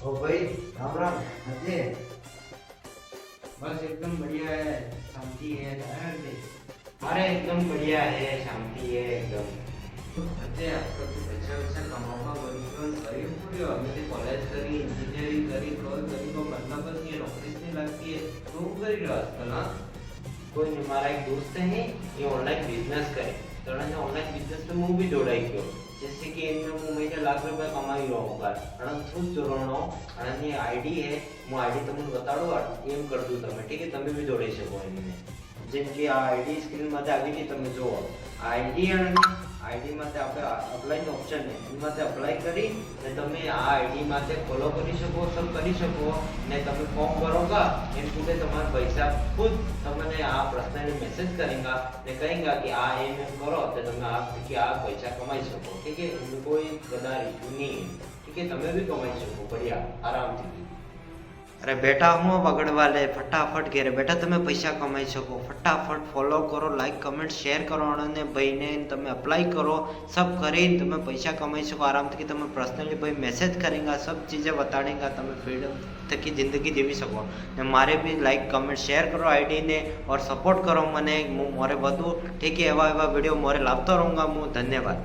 ओ भाई राम राम अजय। बस एकदम बढ़िया है, शांति है। अरे एकदम बढ़िया है, शांति है एकदम। अजय आपका तो पैसा वैसा कमावा बन गरीब पूरी हमने कॉलेज करी, इंजीनियरिंग करी, कोई करी को मतलब बस ये नौकरी नहीं लगती है तो करी रहा आजकल। हाँ कोई नहीं, हमारा एक दोस्त है ये ऑनलाइन बिजनेस करे तो ऑनलाइन बिजनेस में હું બી જોડાઈ ગયો। जैसे कि इनमें હું મહિને લાખ રૂપિયા કમાઈ રહ્યો હું અને ખુશ જોડવાનો અને આઈડી है હું આઈડી તમને બતાડું એમ કરતું તમે ठीक है તમે બી જોડાઈ શકો એમને। જેમ કે આ આઈડી સ્ક્રીન માં આવી ગઈ તમે જુઓ આઈડી અને આઈડી માટે આપણે અપ્લાય નો ઓપ્શન છે એની માટે અપ્લાય કરી ને તમે આ આઈડી માટે ફોલો કરી શકો सब કરી શકો ને તમે ફોર્મ ભરોગા એમ પૂરે તમારા પૈસા ખુદ તમને આ પ્રશ્નને મેસેજ કરેगा ને કહેगा कि આ એમ કરો તો તમે આ પૈસા કમાઈ શકો ठीक है। એનું કોઈ ગદાર ઇશ્યુ નહીં ठीक है, તમે બી કમાઈ શકો बढ़िया આરામથી। अरे बेटा हूँ पकड़वा ले फटाफट घेरे बेटा तमे पैसा कमाई सको फटाफट फॉलो करो लाइक कमेंट शेयर करो અને ભાઈને તમે અપ્લાય કરો सब કરીને તમે પૈસા કમાઈ શકો આરામથી કે તમે पर्सनली भाई मैसेज करेंगे सब चीज़ें बताएंगे તમે फ्रीडम थकी जिंदगी जीवी सको ने मारे भी लाइक कमेंट शेयर करो आईडी ने और सपोर्ट करो मने मोरे વધુ ठीक है एवा वीडियो मोरे लाभता रहूँगा। धन्यवाद।